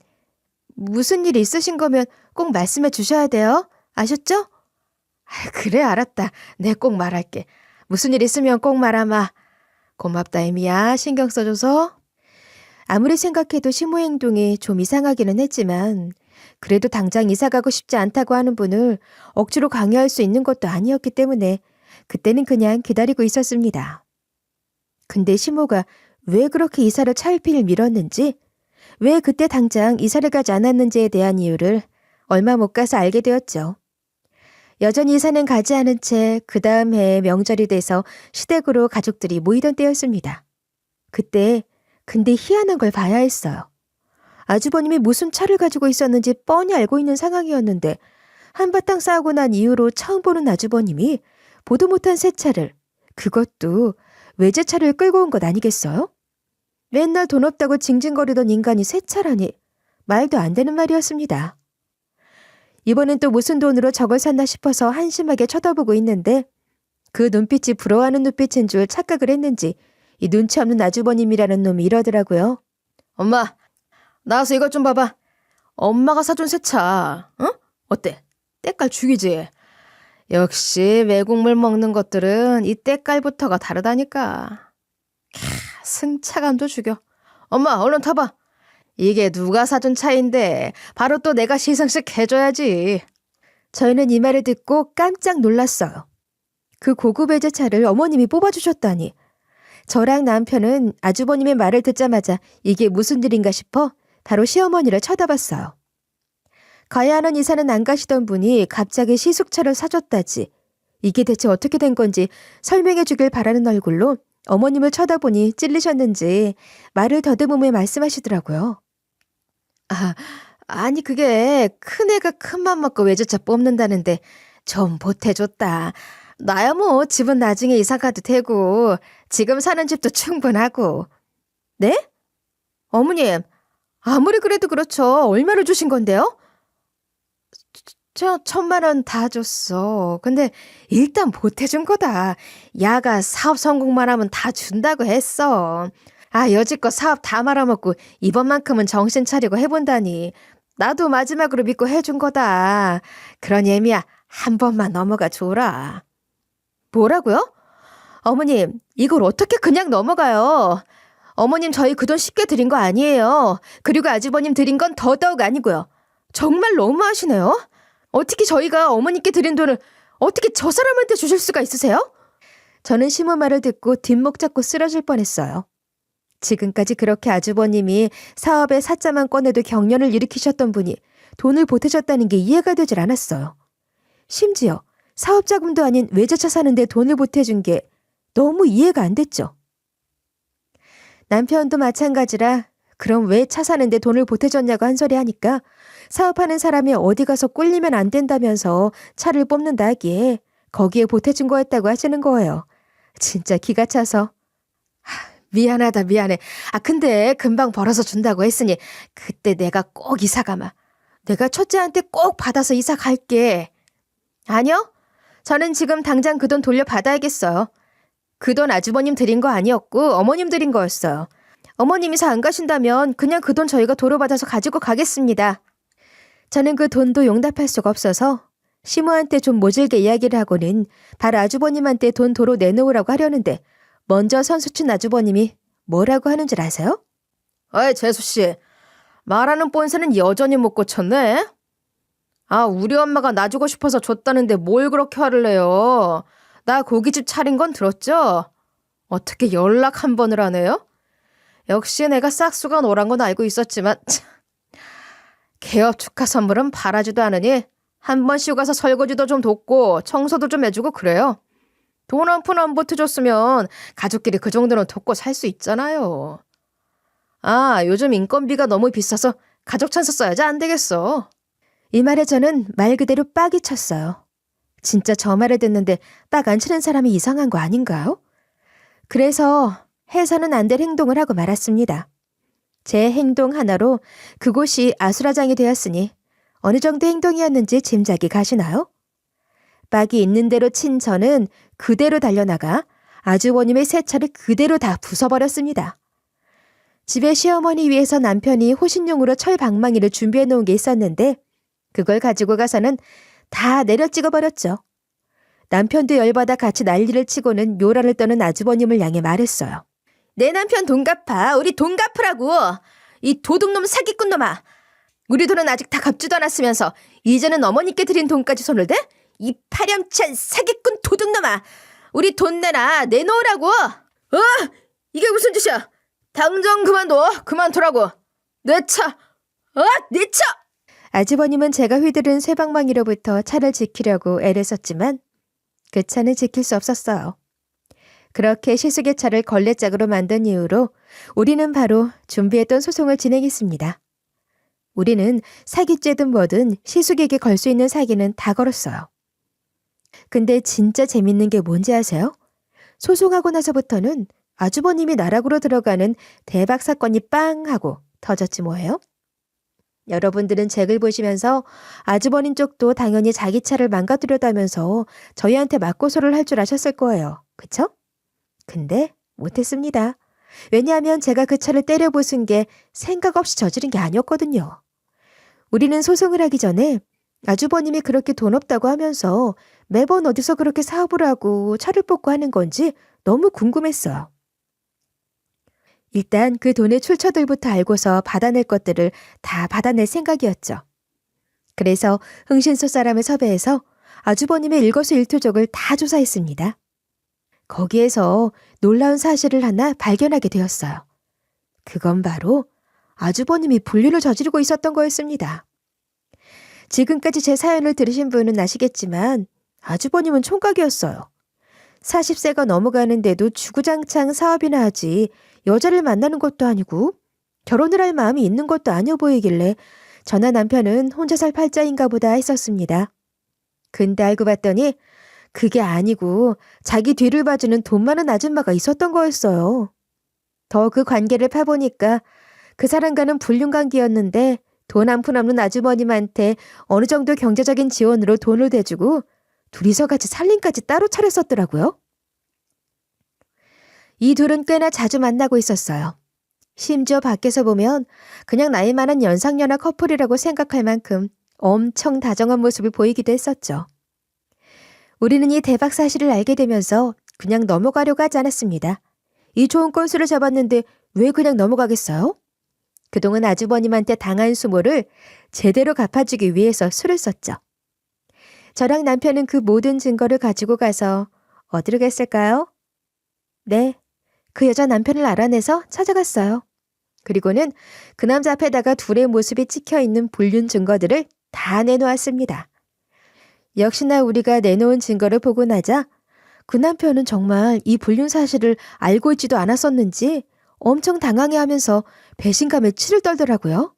무슨 일 있으신 거면 꼭 말씀해 주셔야 돼요. 아셨죠? 그래, 알았다. 내 꼭 말할게. 무슨 일 있으면 꼭 말하마. 고맙다, 애미야. 신경 써줘서. 아무리 생각해도 시모 행동이 좀 이상하기는 했지만 그래도 당장 이사 가고 싶지 않다고 하는 분을 억지로 강요할 수 있는 것도 아니었기 때문에 그때는 그냥 기다리고 있었습니다. 근데 시모가 왜 그렇게 이사를 차일피일 미뤘는지, 왜 그때 당장 이사를 가지 않았는지에 대한 이유를 얼마 못 가서 알게 되었죠. 여전히 이사는 가지 않은 채 그 다음 해에 명절이 돼서 시댁으로 가족들이 모이던 때였습니다. 그때 근데 희한한 걸 봐야 했어요. 아주버님이 무슨 차를 가지고 있었는지 뻔히 알고 있는 상황이었는데 한바탕 싸우고 난 이후로 처음 보는 아주버님이 보도 못한 새 차를, 그것도 외제차를 끌고 온 것 아니겠어요? 맨날 돈 없다고 징징거리던 인간이 새 차라니 말도 안 되는 말이었습니다. 이번엔 또 무슨 돈으로 저걸 샀나 싶어서 한심하게 쳐다보고 있는데 그 눈빛이 부러워하는 눈빛인 줄 착각을 했는지 이 눈치 없는 아주버님이라는 놈이 이러더라고요. 엄마, 나와서 이것 좀 봐봐. 엄마가 사준 새 차. 응? 어때? 때깔 죽이지? 역시 외국물 먹는 것들은 이 때깔부터가 다르다니까. 승차감도 죽여. 엄마, 얼른 타봐. 이게 누가 사준 차인데 바로 또 내가 시승식 해줘야지. 저희는 이 말을 듣고 깜짝 놀랐어요. 그 고급 외제차를 어머님이 뽑아주셨다니. 저랑 남편은 아주버님의 말을 듣자마자 이게 무슨 일인가 싶어 바로 시어머니를 쳐다봤어요. 가야 하는 이사는 안 가시던 분이 갑자기 시숙차를 사줬다지. 이게 대체 어떻게 된 건지 설명해 주길 바라는 얼굴로 어머님을 쳐다보니 찔리셨는지 말을 더듬으며 말씀하시더라고요. 아니 그게 큰애가 큰맘 먹고 외제차 뽑는다는데 좀 보태줬다. 나야 뭐 집은 나중에 이사 가도 되고 지금 사는 집도 충분하고. 네? 어머님, 아무리 그래도 그렇죠. 얼마를 주신 건데요? 1,000만 원 다 줬어. 근데 일단 보태준 거다. 야가 사업 성공만 하면 다 준다고 했어. 여지껏 사업 다 말아먹고 이번만큼은 정신 차리고 해본다니. 나도 마지막으로 믿고 해준 거다. 그러니 애미야, 한 번만 넘어가 줘라. 뭐라고요? 어머님, 이걸 어떻게 그냥 넘어가요? 어머님 저희 그 돈 쉽게 드린 거 아니에요. 그리고 아주버님 드린 건 더더욱 아니고요. 정말 너무하시네요. 어떻게 저희가 어머님께 드린 돈을 어떻게 저 사람한테 주실 수가 있으세요? 저는 시모 말을 듣고 뒷목 잡고 쓰러질 뻔했어요. 지금까지 그렇게 아주버님이 사업에 사자만 꺼내도 경련을 일으키셨던 분이 돈을 보태셨다는 게 이해가 되질 않았어요. 심지어 사업 자금도 아닌 외제차 사는데 돈을 보태준 게 너무 이해가 안 됐죠. 남편도 마찬가지라 그럼 왜 차 사는데 돈을 보태줬냐고 한 소리 하니까 사업하는 사람이 어디 가서 꿀리면 안 된다면서 차를 뽑는다 하기에 거기에 보태준 거였다고 하시는 거예요. 진짜 기가 차서. 미안하다 미안해. 근데 금방 벌어서 준다고 했으니 그때 내가 꼭 이사 가마. 내가 첫째한테 꼭 받아서 이사 갈게. 아니요. 저는 지금 당장 그 돈 돌려받아야겠어요. 그 돈 아주버님 드린 거 아니었고 어머님 드린 거였어요. 어머님이 이사 안 가신다면 그냥 그 돈 저희가 도로 받아서 가지고 가겠습니다. 저는 그 돈도 용납할 수가 없어서 시모한테 좀 모질게 이야기를 하고는 바로 아주버님한테 돈 도로 내놓으라고 하려는데 먼저 선수 친 아주버님이 뭐라고 하는 줄 아세요? 어이, 재수씨. 말하는 본세는 여전히 못 고쳤네. 우리 엄마가 나 주고 싶어서 줬다는데 뭘 그렇게 화를 내요. 나 고깃집 차린 건 들었죠? 어떻게 연락 한 번을 안 해요? 역시 내가 싹수가 노란 건 알고 있었지만 참. 개업 축하 선물은 바라지도 않으니 한 번 쉬고 가서 설거지도 좀 돕고 청소도 좀 해주고 그래요. 돈 한 푼 안 보태줬으면 가족끼리 그 정도는 돕고 살 수 있잖아요. 요즘 인건비가 너무 비싸서 가족 찬스 써야지 안 되겠어. 이 말에 저는 말 그대로 빡이 쳤어요. 진짜 저 말을 듣는데 빡 안 치는 사람이 이상한 거 아닌가요? 그래서 해서는 안 될 행동을 하고 말았습니다. 제 행동 하나로 그곳이 아수라장이 되었으니 어느 정도 행동이었는지 짐작이 가시나요? 빡이 있는 대로 친 저는 그대로 달려나가 아주버님의 새 차를 그대로 다 부숴버렸습니다. 집에 시어머니 위해서 남편이 호신용으로 철방망이를 준비해 놓은 게 있었는데 그걸 가지고 가서는 다 내려 찍어버렸죠. 남편도 열받아 같이 난리를 치고는 요란을 떠는 아주버님을 향해 말했어요. 내 남편 돈 갚아. 우리 돈 갚으라고. 이 도둑놈 사기꾼 놈아. 우리 돈은 아직 다 갚지도 않았으면서 이제는 어머니께 드린 돈까지 손을 대? 이 파렴치한 사기꾼 도둑놈아. 우리 돈 내놓으라고. 이게 무슨 짓이야. 당장 그만둬. 그만두라고. 내 차. 내 차. 아주버님은 제가 휘두른 쇠방망이로부터 차를 지키려고 애를 썼지만 그 차는 지킬 수 없었어요. 그렇게 시숙의 차를 걸레짝으로 만든 이후로 우리는 바로 준비했던 소송을 진행했습니다. 우리는 사기죄든 뭐든 시숙에게 걸 수 있는 사기는 다 걸었어요. 근데 진짜 재밌는 게 뭔지 아세요? 소송하고 나서부터는 아주버님이 나락으로 들어가는 대박 사건이 빵 하고 터졌지 뭐예요? 여러분들은 책을 보시면서 아주버님 쪽도 당연히 자기 차를 망가뜨렸다면서 저희한테 맞고소를 할 줄 아셨을 거예요. 그쵸? 근데 못했습니다. 왜냐하면 제가 그 차를 때려 부순 게 생각 없이 저지른 게 아니었거든요. 우리는 소송을 하기 전에 아주버님이 그렇게 돈 없다고 하면서 매번 어디서 그렇게 사업을 하고 차를 뽑고 하는 건지 너무 궁금했어요. 일단 그 돈의 출처들부터 알고서 받아낼 것들을 다 받아낼 생각이었죠. 그래서 흥신소 사람을 섭외해서 아주버님의 일거수일투족을 다 조사했습니다. 거기에서 놀라운 사실을 하나 발견하게 되었어요. 그건 바로 아주버님이 불륜을 저지르고 있었던 거였습니다. 지금까지 제 사연을 들으신 분은 아시겠지만 아주버님은 총각이었어요. 40세가 넘어가는데도 주구장창 사업이나 하지 여자를 만나는 것도 아니고 결혼을 할 마음이 있는 것도 아니어 보이길래 저나 남편은 혼자 살 팔자인가 보다 했었습니다. 근데 알고 봤더니 그게 아니고 자기 뒤를 봐주는 돈 많은 아줌마가 있었던 거였어요. 더 그 관계를 파보니까 그 사람과는 불륜 관계였는데 돈 한 푼 없는 아주머님한테 어느 정도 경제적인 지원으로 돈을 대주고 둘이서 같이 살림까지 따로 차렸었더라고요. 이 둘은 꽤나 자주 만나고 있었어요. 심지어 밖에서 보면 그냥 나이 많은 연상연하 커플이라고 생각할 만큼 엄청 다정한 모습을 보이기도 했었죠. 우리는 이 대박 사실을 알게 되면서 그냥 넘어가려고 하지 않았습니다. 이 좋은 건수를 잡았는데 왜 그냥 넘어가겠어요? 그동안 아주버님한테 당한 수모를 제대로 갚아주기 위해서 수를 썼죠. 저랑 남편은 그 모든 증거를 가지고 가서 어디로 갔을까요? 네, 그 여자 남편을 알아내서 찾아갔어요. 그리고는 그 남자 앞에다가 둘의 모습이 찍혀있는 불륜 증거들을 다 내놓았습니다. 역시나 우리가 내놓은 증거를 보고 나자 그 남편은 정말 이 불륜 사실을 알고 있지도 않았었는지 엄청 당황해하면서 배신감에 치를 떨더라고요.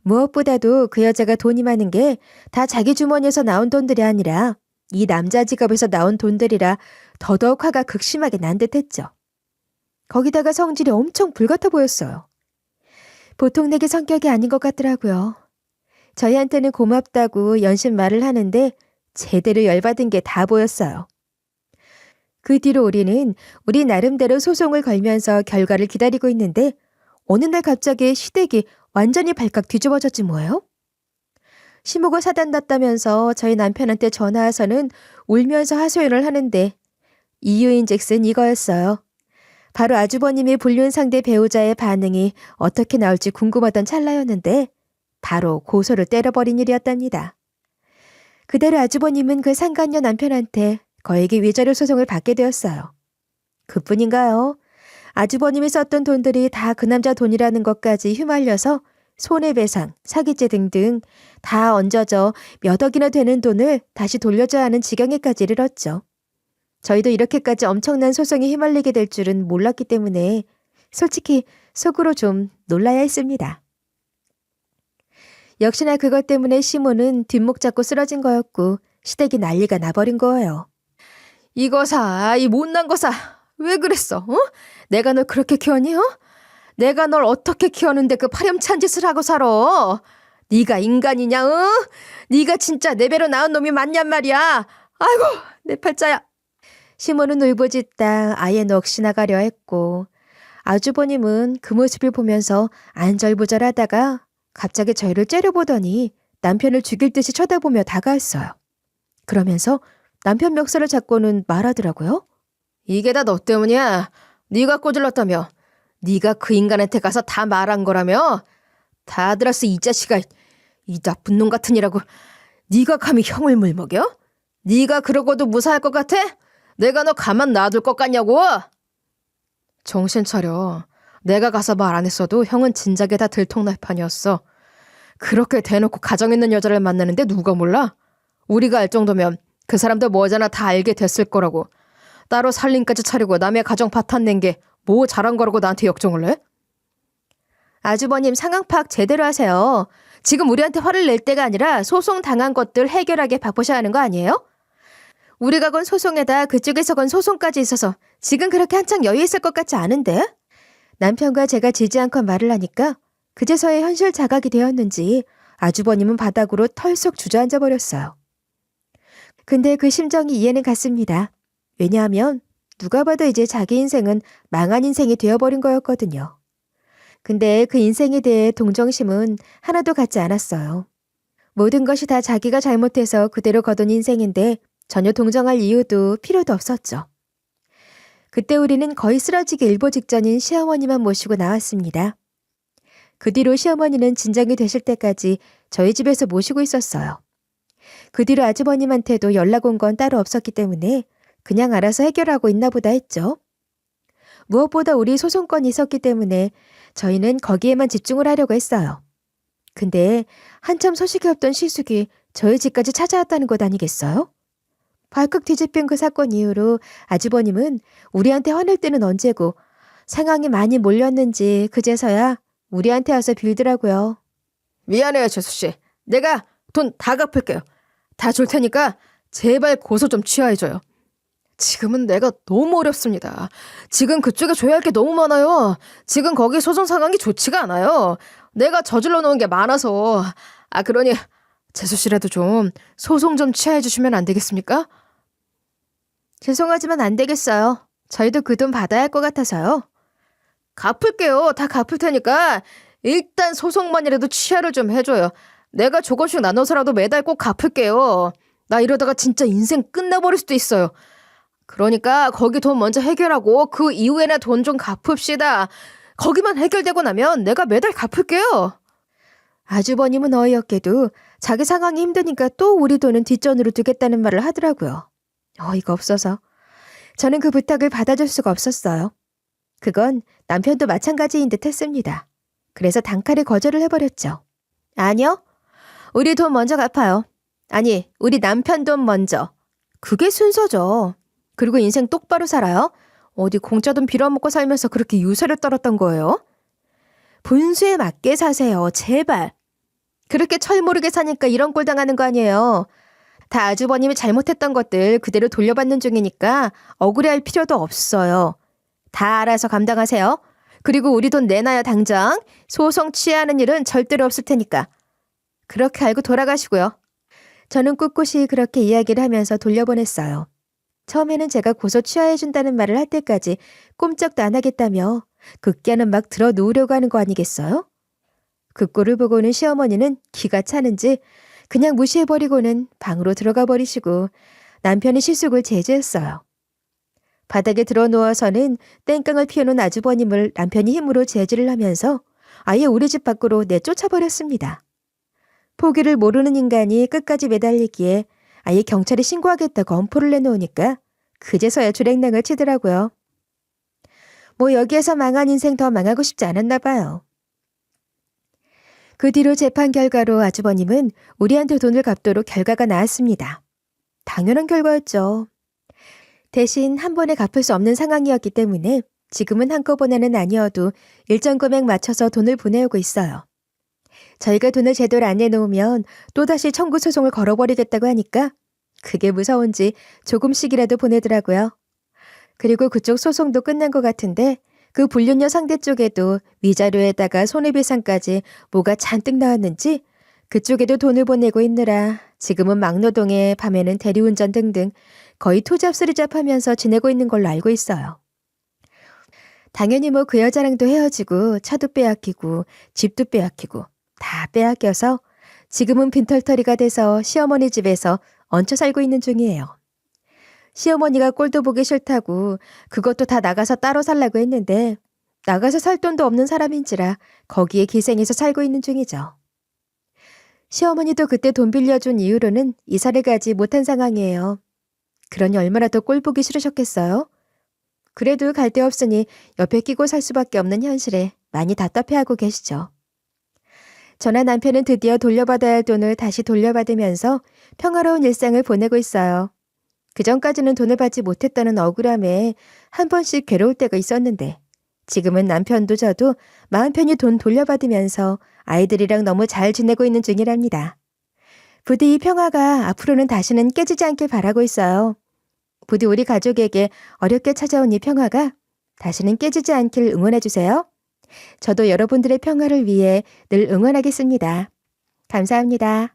무엇보다도 그 여자가 돈이 많은 게 다 자기 주머니에서 나온 돈들이 아니라 이 남자 지갑에서 나온 돈들이라 더더욱 화가 극심하게 난 듯했죠. 거기다가 성질이 엄청 불같아 보였어요. 보통 내게 성격이 아닌 것 같더라고요. 저희한테는 고맙다고 연신 말을 하는데 제대로 열받은 게 다 보였어요. 그 뒤로 우리 나름대로 소송을 걸면서 결과를 기다리고 있는데 어느 날 갑자기 시댁이 완전히 발칵 뒤집어졌지 뭐예요? 시목을 사단났다면서 저희 남편한테 전화해서는 울면서 하소연을 하는데 이유인즉슨 이거였어요. 바로 아주버님의 불륜 상대 배우자의 반응이 어떻게 나올지 궁금하던 찰나였는데 바로 고소를 때려버린 일이었답니다. 그대로 아주버님은 그 상간녀 남편한테 거액의 위자료 소송을 받게 되었어요. 그뿐인가요? 아주버님이 썼던 돈들이 다 그 남자 돈이라는 것까지 휘말려서 손해배상, 사기죄 등등 다 얹어져 몇 억이나 되는 돈을 다시 돌려줘야 하는 지경에까지 이르렀죠. 저희도 이렇게까지 엄청난 소송에 휘말리게 될 줄은 몰랐기 때문에 솔직히 속으로 좀 놀라야 했습니다. 역시나 그것 때문에 시모는 뒷목 잡고 쓰러진 거였고 시댁이 난리가 나버린 거예요. 이거사, 이 못난 거사. 왜 그랬어? 어? 내가 널 그렇게 키웠니? 어? 내가 널 어떻게 키웠는데 그 파렴치한 짓을 하고 살아? 네가 인간이냐? 어? 네가 진짜 내 배로 낳은 놈이 맞냔 말이야. 아이고, 내 팔자야. 시모는 울부짖다 아예 넋이 나가려 했고 아주버님은 그 모습을 보면서 안절부절하다가 갑자기 저희를 째려보더니 남편을 죽일 듯이 쳐다보며 다가왔어요. 그러면서 남편 멱살을 잡고는 말하더라고요. 이게 다 너 때문이야. 네가 꼬질렀다며. 네가 그 인간한테 가서 다 말한 거라며. 다 들었어 이 자식아. 이 나쁜 놈 같으니라고. 네가 감히 형을 물먹여? 네가 그러고도 무사할 것 같아? 내가 너 가만 놔둘 것 같냐고? 정신 차려. 내가 가서 말 안 했어도 형은 진작에 다 들통날 판이었어. 그렇게 대놓고 가정 있는 여자를 만나는데 누가 몰라? 우리가 알 정도면 그 사람도 뭐잖아 다 알게 됐을 거라고. 따로 살림까지 차리고 남의 가정 파탄 낸 게 뭐 잘한 거라고 나한테 역정을 해? 아주버님 상황 파악 제대로 하세요. 지금 우리한테 화를 낼 때가 아니라 소송 당한 것들 해결하게 바쁘셔야 하는 거 아니에요? 우리가 건 소송에다 그쪽에서 건 소송까지 있어서 지금 그렇게 한창 여유 있을 것 같지 않은데? 남편과 제가 지지 않고 말을 하니까 그제서야 현실 자각이 되었는지 아주버님은 바닥으로 털썩 주저앉아 버렸어요. 근데 그 심정이 이해는 갔습니다. 왜냐하면 누가 봐도 이제 자기 인생은 망한 인생이 되어버린 거였거든요. 근데 그 인생에 대해 동정심은 하나도 갖지 않았어요. 모든 것이 다 자기가 잘못해서 그대로 거둔 인생인데 전혀 동정할 이유도 필요도 없었죠. 그때 우리는 거의 쓰러지기 일보 직전인 시어머니만 모시고 나왔습니다. 그 뒤로 시어머니는 진정이 되실 때까지 저희 집에서 모시고 있었어요. 그 뒤로 아주버님한테도 연락 온 건 따로 없었기 때문에 그냥 알아서 해결하고 있나 보다 했죠. 무엇보다 우리 소송건이 있었기 때문에 저희는 거기에만 집중을 하려고 했어요. 근데 한참 소식이 없던 시숙이 저희 집까지 찾아왔다는 것 아니겠어요? 발칵 뒤집힌 그 사건 이후로 아주버님은 우리한테 화낼 때는 언제고 상황이 많이 몰렸는지 그제서야 우리한테 와서 빌더라고요. 미안해요 재수씨. 내가 돈 다 갚을게요. 다 줄 테니까 제발 고소 좀 취하해줘요. 지금은 내가 너무 어렵습니다. 지금 그쪽에 줘야 할 게 너무 많아요. 지금 거기 소송 상황이 좋지가 않아요. 내가 저질러 놓은 게 많아서. 그러니 재수씨라도 좀 소송 좀 취하해 주시면 안 되겠습니까? 죄송하지만 안 되겠어요. 저희도 그 돈 받아야 할 것 같아서요. 갚을게요. 다 갚을 테니까 일단 소송만이라도 취하를 좀 해줘요. 내가 조금씩 나눠서라도 매달 꼭 갚을게요. 나 이러다가 진짜 인생 끝나버릴 수도 있어요. 그러니까 거기 돈 먼저 해결하고 그 이후에나 돈 좀 갚읍시다. 거기만 해결되고 나면 내가 매달 갚을게요. 아주버님은 어이없게도 자기 상황이 힘드니까 또 우리 돈은 뒷전으로 두겠다는 말을 하더라고요. 어이가 없어서 저는 그 부탁을 받아줄 수가 없었어요. 그건 남편도 마찬가지인 듯 했습니다. 그래서 단칼에 거절을 해버렸죠. 아니요. 우리 돈 먼저 갚아요. 아니, 우리 남편 돈 먼저. 그게 순서죠. 그리고 인생 똑바로 살아요. 어디 공짜 돈 빌어먹고 살면서 그렇게 유세를 떨었던 거예요? 분수에 맞게 사세요. 제발. 그렇게 철모르게 사니까 이런 꼴 당하는 거 아니에요. 다 아주버님이 잘못했던 것들 그대로 돌려받는 중이니까 억울해할 필요도 없어요. 다 알아서 감당하세요. 그리고 우리 돈 내놔요 당장. 소송 취하는 일은 절대로 없을 테니까. 그렇게 알고 돌아가시고요. 저는 꿋꿋이 그렇게 이야기를 하면서 돌려보냈어요. 처음에는 제가 고소 취하해준다는 말을 할 때까지 꼼짝도 안 하겠다며 극기야는 막 들어 놓으려고 하는 거 아니겠어요? 그 꼴을 보고는 시어머니는 기가 차는지 그냥 무시해버리고는 방으로 들어가 버리시고 남편의 실속을 제지했어요. 바닥에 들어 누워서는 땡깡을 피워놓은 아주버님을 남편이 힘으로 제지를 하면서 아예 우리 집 밖으로 내쫓아버렸습니다. 포기를 모르는 인간이 끝까지 매달리기에 아예 경찰에 신고하겠다고 엄포를 내놓으니까 그제서야 주랭랑을 치더라고요. 뭐 여기에서 망한 인생 더 망하고 싶지 않았나 봐요. 그 뒤로 재판 결과로 아주버님은 우리한테 돈을 갚도록 결과가 나왔습니다. 당연한 결과였죠. 대신 한 번에 갚을 수 없는 상황이었기 때문에 지금은 한꺼번에는 아니어도 일정 금액 맞춰서 돈을 보내오고 있어요. 저희가 돈을 제대로 안 내놓으면 또다시 청구 소송을 걸어버리겠다고 하니까 그게 무서운지 조금씩이라도 보내더라고요. 그리고 그쪽 소송도 끝난 것 같은데 그 불륜녀 상대 쪽에도 위자료에다가 손해배상까지 뭐가 잔뜩 나왔는지 그쪽에도 돈을 보내고 있느라 지금은 막노동에 밤에는 대리운전 등등 거의 투잡쓰리잡하면서 지내고 있는 걸로 알고 있어요. 당연히 뭐 그 여자랑도 헤어지고 차도 빼앗기고 집도 빼앗기고 다 빼앗겨서 지금은 빈털터리가 돼서 시어머니 집에서 얹혀 살고 있는 중이에요. 시어머니가 꼴도 보기 싫다고 그것도 다 나가서 따로 살라고 했는데 나가서 살 돈도 없는 사람인지라 거기에 기생해서 살고 있는 중이죠. 시어머니도 그때 돈 빌려준 이후로는 이사를 가지 못한 상황이에요. 그러니 얼마나 더 꼴 보기 싫으셨겠어요? 그래도 갈 데 없으니 옆에 끼고 살 수밖에 없는 현실에 많이 답답해하고 계시죠. 저나 남편은 드디어 돌려받아야 할 돈을 다시 돌려받으면서 평화로운 일상을 보내고 있어요. 그전까지는 돈을 받지 못했다는 억울함에 한 번씩 괴로울 때가 있었는데 지금은 남편도 저도 마음 편히 돈 돌려받으면서 아이들이랑 너무 잘 지내고 있는 중이랍니다. 부디 이 평화가 앞으로는 다시는 깨지지 않길 바라고 있어요. 부디 우리 가족에게 어렵게 찾아온 이 평화가 다시는 깨지지 않길 응원해주세요. 저도 여러분들의 평화를 위해 늘 응원하겠습니다. 감사합니다.